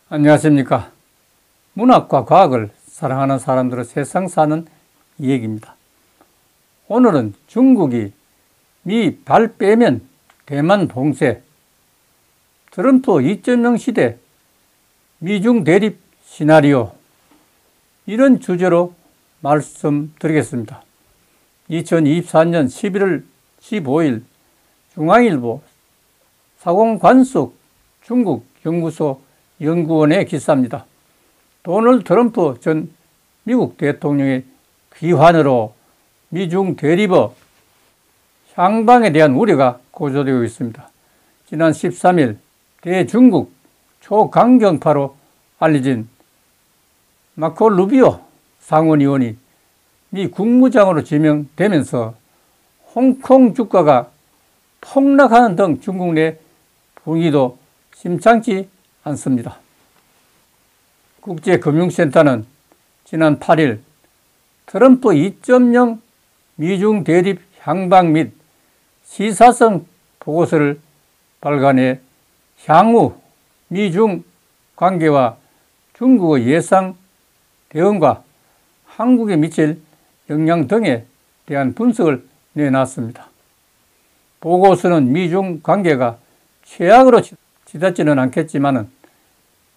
안녕하십니까. 문학과 과학을 사랑하는 사람들의 세상 사는 이야기입니다. 오늘은 중국이 미 발 빼면 대만 봉쇄, 트럼프 2.0 시대, 미중 대립 시나리오, 이런 주제로 말씀드리겠습니다. 2024년 11월 15일 중앙일보 사공관숙 중국 연구소 연구원의 기사입니다. 도널드 트럼프 전 미국 대통령의 귀환으로 미중 대립의 향방에 대한 우려가 고조되고 있습니다. 지난 13일 대중국 초강경파로 알려진 마코 루비오 상원의원이 미 국무장으로 지명되면서 홍콩 주가가 폭락하는 등 중국 내 분위기도 심상치 않습니다. 국제금융센터는 지난 8일 트럼프 2.0 미중 대립 향방 및 시사성 보고서를 발간해 향후 미중 관계와 중국의 예상 대응과 한국에 미칠 영향 등에 대한 분석을 내놨습니다. 보고서는 미중 관계가 최악으로 치닫지는 않겠지만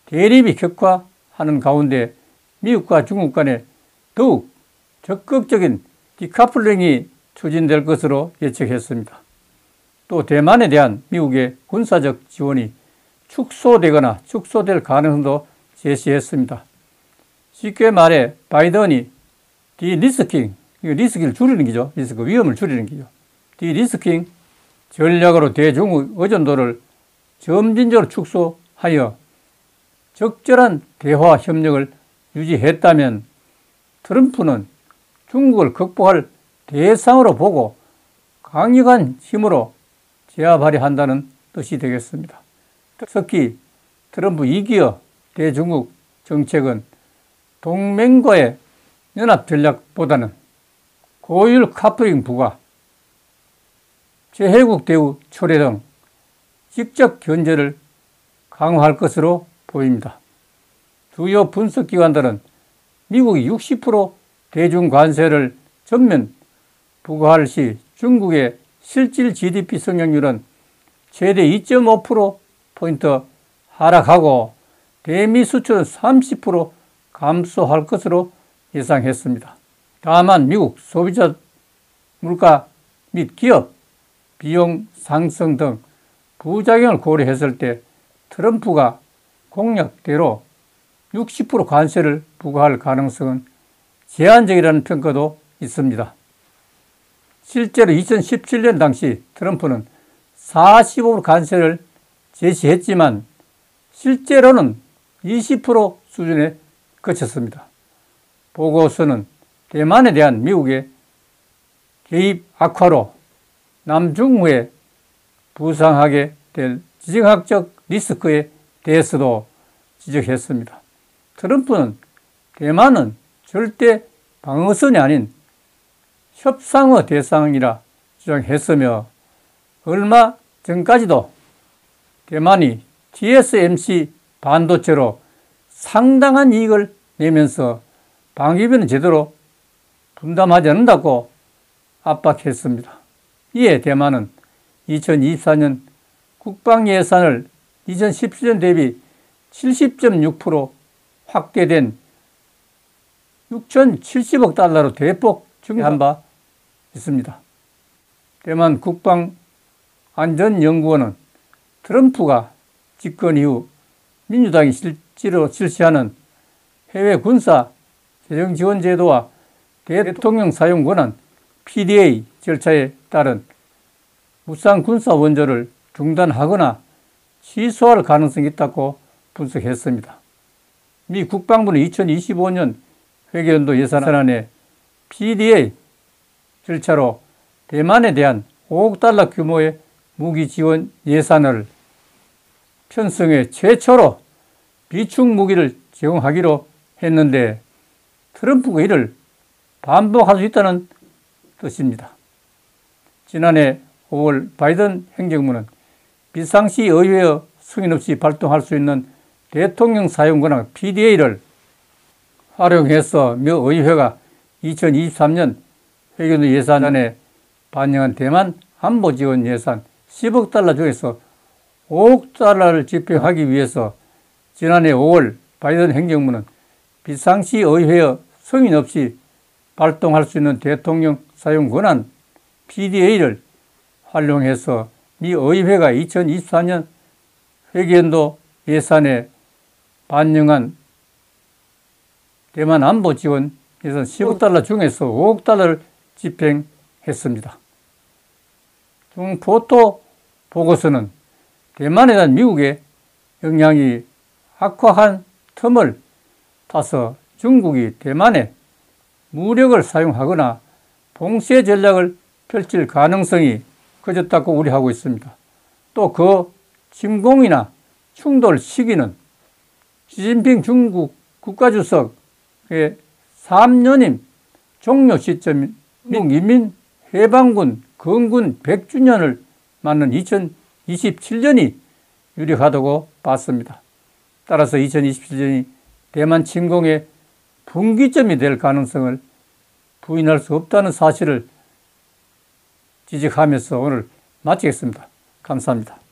대립이 격화하는 가운데 미국과 중국 간에 더욱 적극적인 디카플링이 추진될 것으로 예측했습니다. 또 대만에 대한 미국의 군사적 지원이 축소되거나 축소될 가능성도 제시했습니다. 쉽게 말해 바이든이 디리스킹, 리스크를 줄이는 거죠. 리스크, 위험을 줄이는 거죠. 디리스킹 전략으로 대중국 의존도를 점진적으로 축소하여 적절한 대화 협력을 유지했다면 트럼프는 중국을 극복할 대상으로 보고 강력한 힘으로 제압하려 한다는 뜻이 되겠습니다. 특히 트럼프 2기의 대중국 정책은 동맹과의 연합 전략보다는 고율 카플링 부과, 최혜국 대우 초래 등 직접 견제를 강화할 것으로 보입니다. 주요 분석기관들은 미국이 60% 대중 관세를 전면 부과할 시 중국의 실질 GDP 성장률은 최대 2.5%포인트 하락하고 대미 수출은 30% 감소할 것으로 예상했습니다. 다만 미국 소비자 물가 및 기업 비용 상승 등 부작용을 고려했을 때 트럼프가 공약대로 60% 관세를 부과할 가능성은 제한적이라는 평가도 있습니다. 실제로 2017년 당시 트럼프는 45% 관세를 제시했지만 실제로는 20% 수준에 그쳤습니다. 보고서는 대만에 대한 미국의 개입 악화로 남중후에 부상하게 될 지정학적 리스크에 대해서도 지적했습니다. 트럼프는 대만은 절대 방어선이 아닌 협상의 대상이라 주장했으며 얼마 전까지도 대만이 TSMC 반도체로 상당한 이익을 내면서 방위비는 제대로 분담하지 않는다고 압박했습니다. 이에 대만은 2024년 국방 예산을 2017년 대비 70.6% 확대된 6,070억 달러로 대폭 증가한 바 있습니다. 대만 국방안전연구원은 트럼프가 집권 이후 민주당이 실제로 실시하는 해외 군사 재정 지원 제도와 대통령 사용 권한 PDA 절차에 따른 무상 군사 원조를 중단하거나 취소할 가능성이 있다고 분석했습니다. 미 국방부는 2025년 회계연도 예산안에 PDA 절차로 대만에 대한 5억 달러 규모의 무기 지원 예산을 편성해 최초로 비축 무기를 제공하기로 했는데 트럼프가 이를 반복할 수 있다는 뜻입니다. 지난해 5월 바이든 행정부는 비상시 의회의 승인 없이 발동할 수 있는 대통령 사용 권한 PDA를 활용해서 미 의회가 2023년 회견 예산안에 반영한 대만 안보 지원 예산 10억 달러 중에서 5억 달러를 집행하기 위해서 지난해 5월 바이든 행정부는 비상시 의회의 승인 없이 발동할 수 있는 대통령 사용 권한 PDA를 활용해서 미 의회가 2024년 회계연도 예산에 반영한 대만 안보 지원 예산 10억 달러 중에서 5억 달러를 집행했습니다. 중포토 보고서는 대만에 대한 미국의 영향이 악화한 틈을 타서 중국이 대만에 무력을 사용하거나 봉쇄 전략을 펼칠 가능성이 커졌다고 우려하고 있습니다. 또 그 침공이나 충돌 시기는 시진핑 중국 국가주석의 3년임 종료 시점인 인민 해방군 건군 100주년을 맞는 2027년이 유력하다고 봤습니다. 따라서 2027년이 대만 침공의 분기점이 될 가능성을 부인할 수 없다는 사실을 지적하면서 오늘 마치겠습니다. 감사합니다.